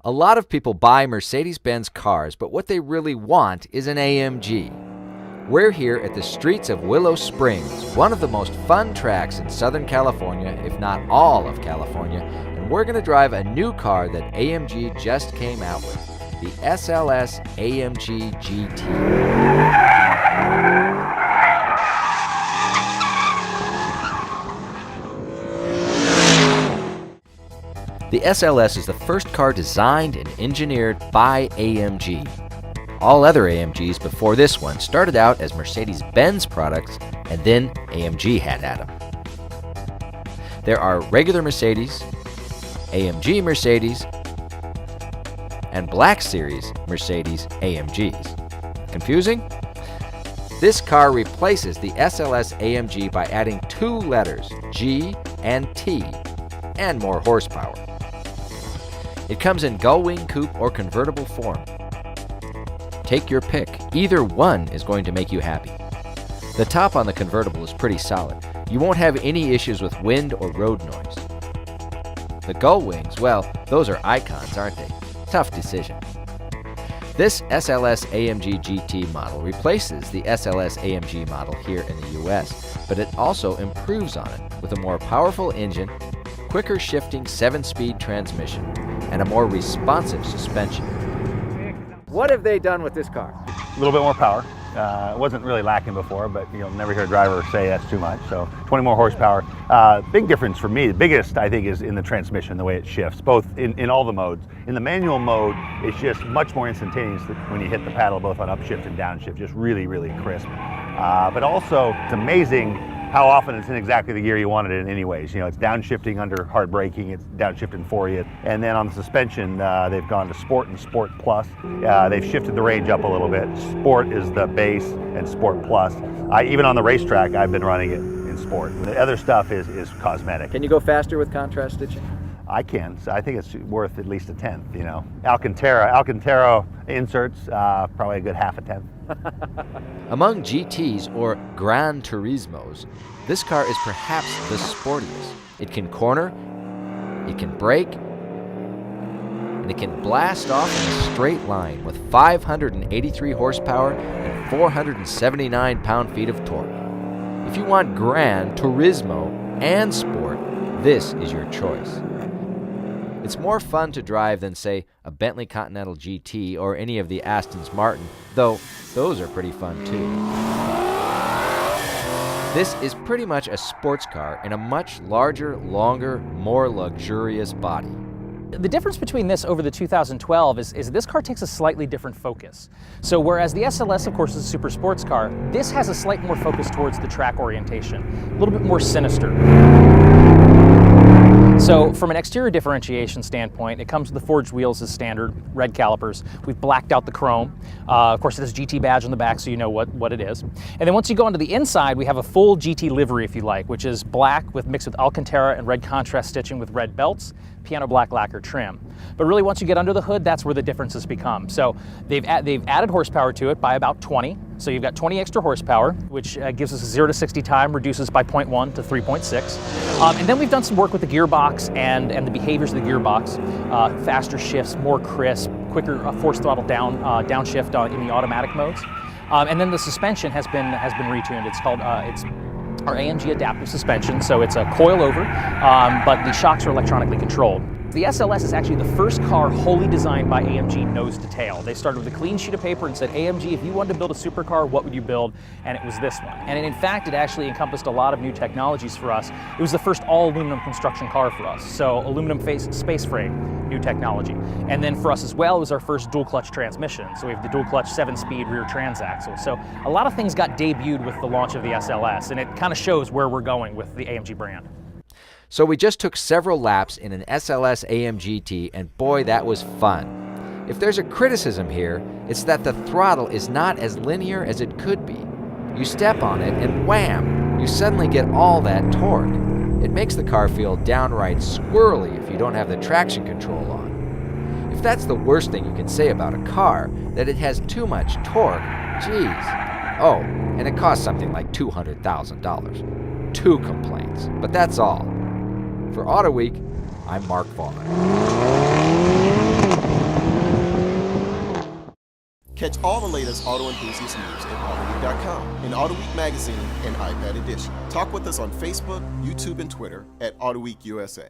A lot of people buy Mercedes-Benz cars, but what they really want is an AMG. We're here at the streets of Willow Springs, one of the most fun tracks in Southern California, if not all of California, and we're going to drive a new car that AMG just came out with, the SLS AMG GT. The SLS is the first car designed and engineered by AMG. All other AMGs before this one started out as Mercedes-Benz products, and then AMG had at them. There are regular Mercedes, AMG Mercedes, and Black Series Mercedes AMGs. Confusing? This car replaces the SLS AMG by adding two letters, G and T, and more horsepower. It comes in gull-wing coupe or convertible form. Take your pick. Either one is going to make you happy. The top on the convertible is pretty solid. You won't have any issues with wind or road noise. The gull wings, well, those are icons, aren't they? Tough decision. This SLS AMG GT model replaces the SLS AMG model here in the US, but it also improves on it with a more powerful engine, quicker shifting 7-speed transmission, and a more responsive suspension. What have they done with this car? A little bit more power. It wasn't really lacking before, but you'll never hear a driver say that's too much. So 20 more horsepower. Big difference for me. The biggest, I think, is in the transmission, the way it shifts, both in all the modes. In the manual mode, it's just much more instantaneous when you hit the paddle, both on upshift and downshift, just really, really crisp. But also, it's amazing how often it's in exactly the gear you want it in anyways. You know, it's downshifting under hard braking, it's downshifting for you. And then on the suspension, they've gone to Sport and Sport Plus. They've shifted the range up a little bit. Sport is the base and Sport Plus. Even on the racetrack, I've been running it in Sport. The other stuff is cosmetic. Can you go faster with contrast stitching? I can. So I think it's worth at least a tenth, you know. Alcantara inserts, probably a good half a tenth. Among GTs, or Gran Turismos, this car is perhaps the sportiest. It can corner, it can brake, and it can blast off in a straight line with 583 horsepower and 479 pound-feet of torque. If you want Gran Turismo and sport, this is your choice. It's more fun to drive than, say, a Bentley Continental GT or any of the Aston Martin, though those are pretty fun too. This is pretty much a sports car in a much larger, longer, more luxurious body. The difference between this over the 2012 is this car takes a slightly different focus. So whereas the SLS, of course, is a super sports car, this has a slight more focus towards the track orientation, a little bit more sinister. So from an exterior differentiation standpoint, it comes with the forged wheels as standard, red calipers. We've blacked out the chrome. Of course, it has a GT badge on the back, so you know what it is. And then once you go onto the inside, we have a full GT livery, if you like, which is black mixed with Alcantara and red contrast stitching with red belts, piano black lacquer trim. But really, once you get under the hood, that's where the differences become. So they've added horsepower to it by about 20. So you've got 20 extra horsepower, which gives us a 0 to 60 time, reduces by 0.1 to 3.6. And then we've done some work with the gearbox and the behaviors of the gearbox. Faster shifts, more crisp, quicker force throttle downshift in the automatic modes. And then the suspension has been retuned. It's called it's our AMG adaptive suspension, so it's a coil-over, but the shocks are electronically controlled. The SLS is actually the first car wholly designed by AMG nose to tail. They started with a clean sheet of paper and said, AMG, if you wanted to build a supercar, what would you build? And it was this one. And in fact, it actually encompassed a lot of new technologies for us. It was the first all-aluminum construction car for us. So aluminum space frame, new technology. And then for us as well, it was our first dual-clutch transmission. So we have the dual-clutch 7-speed rear transaxle. So a lot of things got debuted with the launch of the SLS, and it kind of shows where we're going with the AMG brand. So we just took several laps in an SLS AMG GT, and boy, that was fun. If there's a criticism here, it's that the throttle is not as linear as it could be. You step on it and wham, you suddenly get all that torque. It makes the car feel downright squirrely if you don't have the traction control on. If that's the worst thing you can say about a car, that it has too much torque, geez. Oh, and it costs something like $200,000. 2 complaints, but that's all. For Auto Week, I'm Mark Vaughn. Catch all the latest auto enthusiast news at AutoWeek.com, in Auto Week magazine and iPad edition. Talk with us on Facebook, YouTube, and Twitter at AutoWeek USA.